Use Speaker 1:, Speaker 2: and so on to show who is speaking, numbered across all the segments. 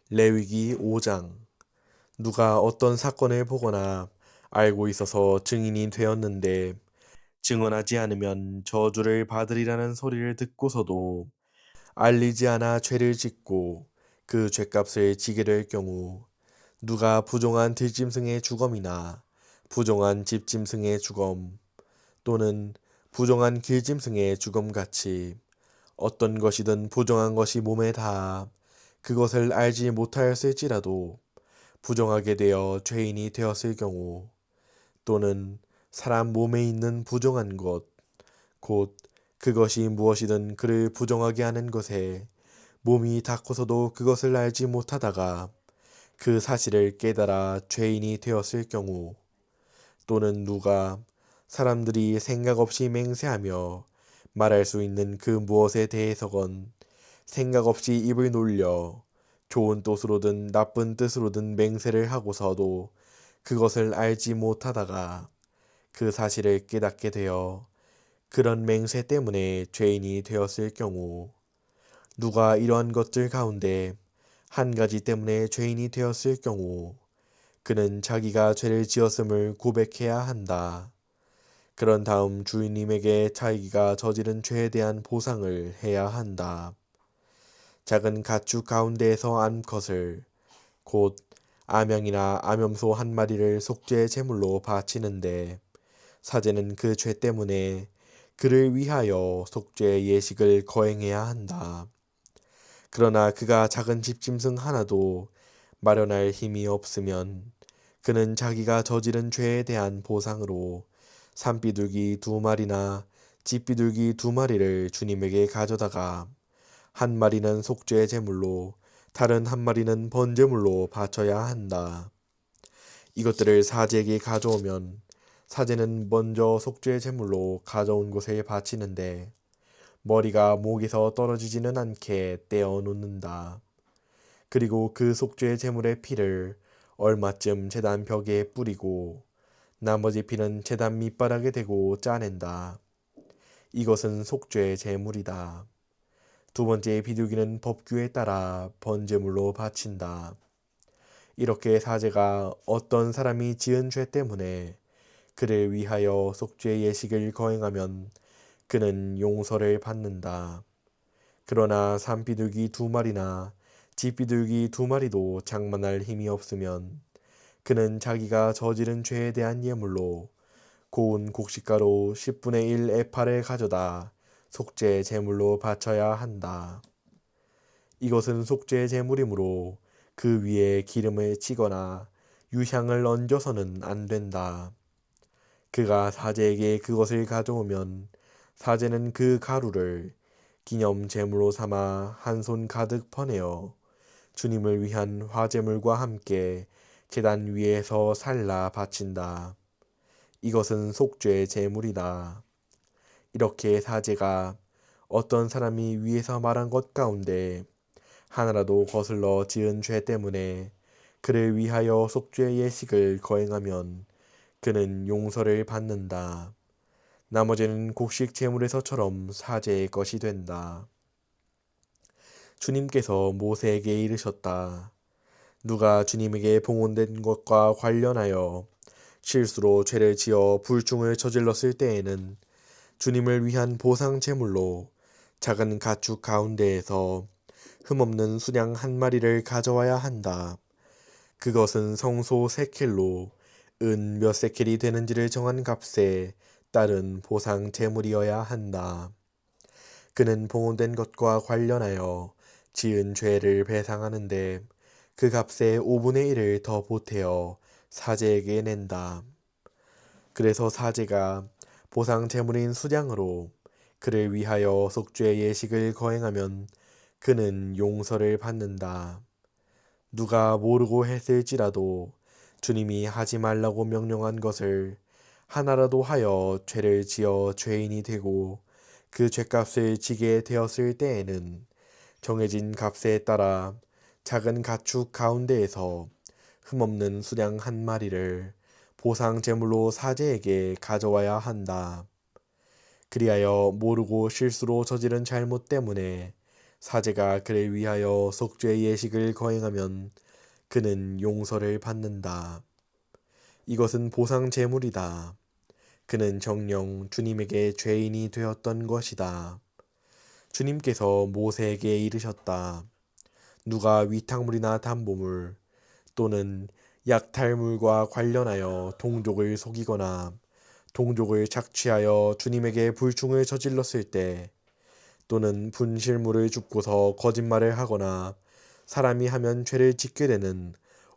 Speaker 1: 레위기 5장. 누가 어떤 사건을 보거나 알고 있어서 증인이 되었는데 증언하지 않으면 저주를 받으리라는 소리를 듣고서도 알리지 않아 죄를 짓고 그 죄값을 지게 될 경우, 누가 부정한 들짐승의 주검이나 부정한 집짐승의 주검 또는 부정한 길짐승의 주검같이 어떤 것이든 부정한 것이 몸에 닿아 그것을 알지 못하였을지라도 부정하게 되어 죄인이 되었을 경우, 또는 사람 몸에 있는 부정한 것, 곧 그것이 무엇이든 그를 부정하게 하는 것에 몸이 닿고서도 그것을 알지 못하다가 그 사실을 깨달아 죄인이 되었을 경우, 또는 누가 사람들이 생각 없이 맹세하며 말할 수 있는 그 무엇에 대해서건 생각 없이 입을 놀려 좋은 뜻으로든 나쁜 뜻으로든 맹세를 하고서도 그것을 알지 못하다가 그 사실을 깨닫게 되어 그런 맹세 때문에 죄인이 되었을 경우, 누가 이러한 것들 가운데 한 가지 때문에 죄인이 되었을 경우 그는 자기가 죄를 지었음을 고백해야 한다. 그런 다음 주인님에게 자기가 저지른 죄에 대한 보상을 해야 한다. 작은 가축 가운데에서 암컷을, 곧 암양이나 암염소 한 마리를 속죄 제물로 바치는데, 사제는 그 죄 때문에 그를 위하여 속죄 예식을 거행해야 한다. 그러나 그가 작은 집짐승 하나도 마련할 힘이 없으면 그는 자기가 저지른 죄에 대한 보상으로 산비둘기 2마리나 집비둘기 2마리를 주님에게 가져다가 한 마리는 속죄 제물로 다른 한 마리는 번제물로 바쳐야 한다. 이것들을 사제에게 가져오면 사제는 먼저 속죄 제물로 가져온 곳에 바치는데 머리가 목에서 떨어지지는 않게 떼어 놓는다. 그리고 그 속죄 제물의 피를 얼마쯤 제단 벽에 뿌리고 나머지 피는 제단 밑바닥에 대고 짜낸다. 이것은 속죄 제물이다. 두 번째 비둘기는 법규에 따라 번제물로 바친다. 이렇게 사제가 어떤 사람이 지은 죄 때문에 그를 위하여 속죄 예식을 거행하면 그는 용서를 받는다. 그러나 산비둘기 2마리나 집비둘기 2마리도 장만할 힘이 없으면 그는 자기가 저지른 죄에 대한 예물로 고운 곡식가루 10분의 1 에파를 가져다 속죄 제물로 바쳐야 한다. 이것은 속죄 제물이므로 그 위에 기름을 치거나 유향을 얹어서는 안 된다. 그가 사제에게 그것을 가져오면 사제는 그 가루를 기념 제물로 삼아 한 손 가득 퍼내어 주님을 위한 화제물과 함께 제단 위에서 살라 바친다. 이것은 속죄 제물이다. 이렇게 사제가 어떤 사람이 위에서 말한 것 가운데 하나라도 거슬러 지은 죄 때문에 그를 위하여 속죄 예식을 거행하면 그는 용서를 받는다. 나머지는 곡식 제물에서처럼 사제의 것이 된다. 주님께서 모세에게 이르셨다. 누가 주님에게 봉헌된 것과 관련하여 실수로 죄를 지어 불충을 저질렀을 때에는 주님을 위한 보상 제물로 작은 가축 가운데에서 흠없는 수양 한 마리를 가져와야 한다. 그것은 성소 세켈로 은 몇 세켈이 되는지를 정한 값에 따른 보상 제물이어야 한다. 그는 봉헌된 것과 관련하여 지은 죄를 배상하는데 그 값의 5분의 1을 더 보태어 사제에게 낸다. 그래서 사제가 보상 제물인 수량으로 그를 위하여 속죄 예식을 거행하면 그는 용서를 받는다. 누가 모르고 했을지라도 주님이 하지 말라고 명령한 것을 하나라도 하여 죄를 지어 죄인이 되고 그 죄값을 지게 되었을 때에는 정해진 값에 따라 작은 가축 가운데에서 흠없는 수량 한 마리를 보상 제물로 사제에게 가져와야 한다. 그리하여 모르고 실수로 저지른 잘못 때문에 사제가 그를 위하여 속죄 예식을 거행하면 그는 용서를 받는다. 이것은 보상 제물이다. 그는 정녕 주님에게 죄인이 되었던 것이다. 주님께서 모세에게 이르셨다. 누가 위탁물이나 담보물 또는 약탈물과 관련하여 동족을 속이거나 동족을 착취하여 주님에게 불충을 저질렀을 때 또는 분실물을 줍고서 거짓말을 하거나 사람이 하면 죄를 짓게 되는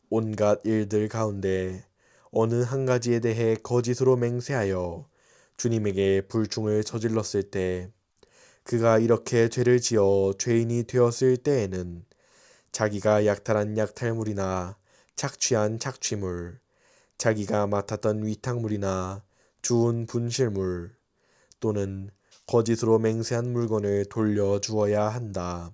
Speaker 1: 온갖 일들 가운데 어느 한 가지에 대해 거짓으로 맹세하여 주님에게 불충을 저질렀을 때 그가 이렇게 죄를 지어 죄인이 되었을 때에는 자기가 약탈한 약탈물이나 착취한 착취물, 자기가 맡았던 위탁물이나 주운 분실물 또는 거짓으로 맹세한 물건을 돌려주어야 한다.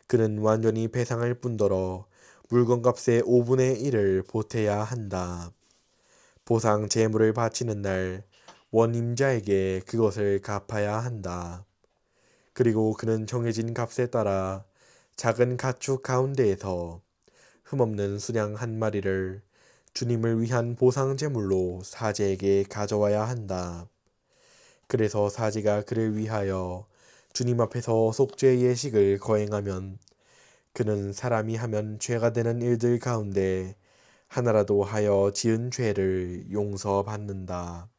Speaker 1: 그는 완전히 배상할 뿐더러 물건값의 5분의 1을 보태야 한다. 보상 제물을 바치는 날 원임자에게 그것을 갚아야 한다. 그리고 그는 정해진 값에 따라 작은 가축 가운데에서 흠없는 수량 한 마리를 주님을 위한 보상 제물로 사제에게 가져와야 한다. 그래서 사제가 그를 위하여 주님 앞에서 속죄 예식을 거행하면 그는 사람이 하면 죄가 되는 일들 가운데 하나라도 하여 지은 죄를 용서받는다.